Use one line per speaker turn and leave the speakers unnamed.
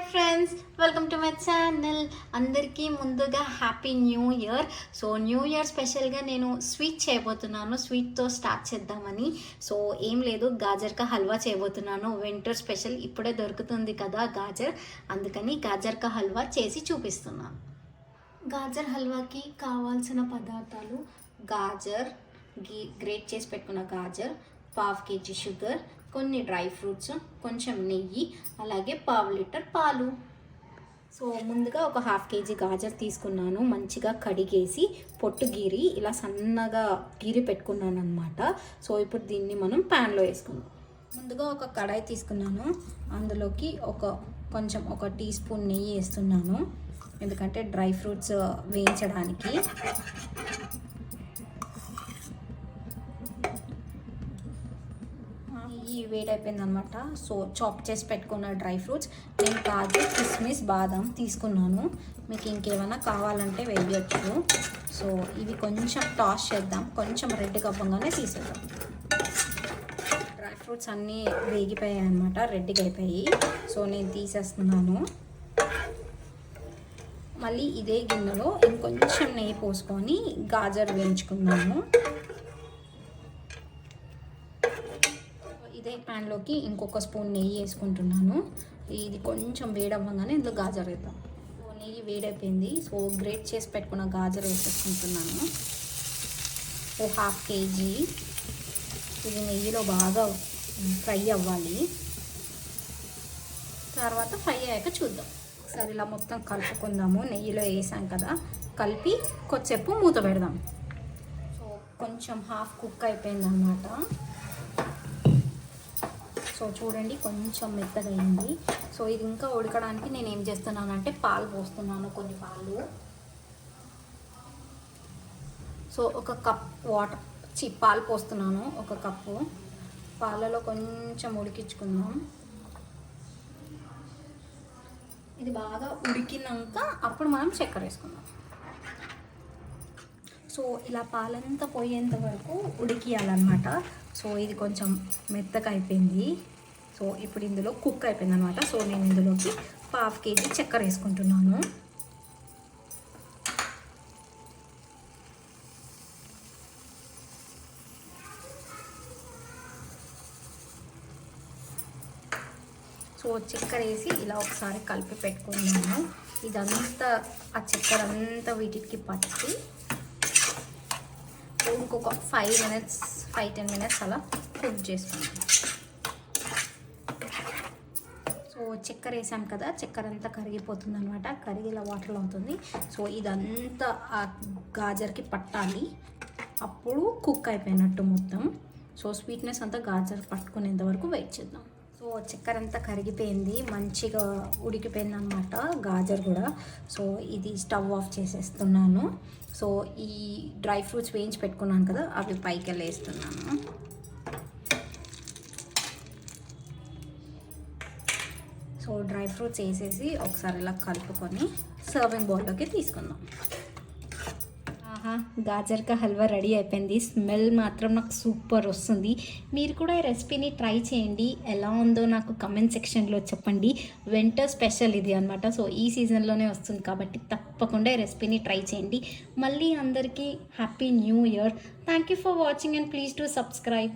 Hi friends, welcome to my channel. అందరికీ ముందుగా happy new year. So new year స్పెషల్గా నేను స్వీట్ చేయబోతున్నాను. స్వీట్తో స్టార్ట్ చేద్దామని. సో ఏం లేదు, గాజర్కా హల్వా చేయబోతున్నాను. వింటర్ స్పెషల్ ఇప్పుడే దొరుకుతుంది కదా గాజర్, అందుకని గాజర్కా హల్వా చేసి చూపిస్తున్నాను. గాజర్ హల్వాకి కావాల్సిన పదార్థాలు: గాజర్, గ్రేట్ చేసి పెట్టుకున్న గాజర్, 1/2 kg షుగర్, కొన్ని డ్రై ఫ్రూట్స్, కొంచెం నెయ్యి, అలాగే 1/2 లీటర్ పాలు. సో ముందుగా ఒక 1/2 kg గాజర్ తీసుకున్నాను. మంచిగా కడిగేసి పొట్టు గీరి ఇలా సన్నగా గీరి పెట్టుకున్నాను అనమాట. సో ఇప్పుడు దీన్ని మనం ప్యాన్లో వేసుకుందాం. ముందుగా ఒక కడాయి తీసుకున్నాను. అందులోకి ఒక టీ స్పూన్ నెయ్యి వేస్తున్నాను, ఎందుకంటే డ్రై ఫ్రూట్స్ వేయించడానికి. నెయ్యి వేడైపోయింది అనమాట. సో చాప్ చేసి పెట్టుకున్న డ్రై ఫ్రూట్స్, నేను కాజు, కిస్మిస్, బాదం తీసుకున్నాను. మీకు ఇంకేమైనా కావాలంటే వేయచ్చు. సో ఇవి కొంచెం టాస్ చేద్దాం, కొంచెం రెడ్గా అవ్వగానే తీసేద్దాం. డ్రై ఫ్రూట్స్ అన్నీ వేగిపోయాయి అనమాట, రెడ్గా అయిపోయి. సో నేను తీసేస్తున్నాను. మళ్ళీ ఇదే గిన్నెలో ఇంకొంచెం నెయ్యి పోసుకొని గాజర్ వేయించుకున్నాము. ఇదే ప్యాన్లోకి ఇంకొక స్పూన్ నెయ్యి వేసుకుంటున్నాను. ఇది కొంచెం వేడవ్వగానే ఇందులో గాజర్ వేద్దాం. నెయ్యి వేడైపోయింది. సో గ్రేట్ చేసి పెట్టుకున్న గాజర్ వేసేసుకుంటున్నాను. 1/2 kg. ఇది నెయ్యిలో బాగా ఫ్రై అవ్వాలి. తర్వాత ఫ్రై అయ్యాక చూద్దాం. ఒకసారి ఇలా మొత్తం కలుపుకుందాము. నెయ్యిలో వేసాం కదా, కలిపి కొద్దిసేపు మూత పెడదాం. సో కొంచెం హాఫ్ కుక్ అయిపోయింది అన్నమాట. సో చూడండి, కొంచెం మెత్తగా అయింది. సో ఇది ఇంకా ఉడకడానికి నేను ఏం చేస్తున్నానంటే పాలు పోస్తున్నాను, కొన్ని పాలు. సో ఒక కప్ పాలు పోస్తున్నాను, ఒక కప్పు. పాలలో కొంచెం ఉడికించుకుందాం. ఇది బాగా ఉడికినాక అప్పుడు మనం చక్కెర వేసుకుందాం. సో ఇలా పాలంతా పోయేంత వరకు ఉడికియాలన్నమాట. సో ఇది కొంచెం మెత్తగా అయిపోయింది. సో ఇప్పుడు ఇందులో కుక్ అయిపోయింది అనమాట. సో నేను ఇందులోకి 1/2 kg చక్కెర వేసుకుంటున్నాను. సో చక్కెర వేసి ఇలా ఒకసారి కలిపి పెట్టుకున్నాను. ఇదంతా ఆ చక్కెర అంతా వీటికి పట్టి ఇంకొక 5-10 minutes అలా కుక్ చేసుకున్నాను. సో చక్కెర వేసాం కదా, చక్కెర అంతా కరిగిపోతుంది అనమాట. కరిగి ఇలా వాటర్లో అవుతుంది. సో ఇదంతా ఆ గాజర్కి పట్టాలి, అప్పుడు కుక్ అయిపోయినట్టు మొత్తం. సో స్వీట్నెస్ అంతా గాజర్ పట్టుకునేంత వరకు వెయిట్ చేద్దాం. సో చక్కెర అంతా కరిగిపోయింది, మంచిగా ఉడికిపోయింది అనమాట గాజర్ కూడా. సో ఇది స్టవ్ ఆఫ్ చేసేస్తున్నాను. సో ఈ డ్రై ఫ్రూట్స్ వేయించి పెట్టుకున్నాను కదా, అవి పైకి వెళ్ళేస్తున్నాను. సో డ్రై ఫ్రూట్స్ వేసేసి ఒకసారి ఇలా కలుపుకొని సర్వింగ్ బౌల్లోకి తీసుకుందాం. గాజర్కా హల్వా రెడీ అయిపోయింది. స్మెల్ మాత్రం నాకు సూపర్ వస్తుంది. మీరు కూడా ఈ రెసిపీని ట్రై చేయండి. ఎలా ఉందో నాకు కమెంట్ సెక్షన్లో చెప్పండి. వింటర్ స్పెషల్ ఇది అనమాట. సో ఈ సీజన్లోనే వస్తుంది కాబట్టి తప్పకుండా ఈ రెసిపీని ట్రై చేయండి. మళ్ళీ అందరికీ happy new year. Thank you for watching and please to subscribe.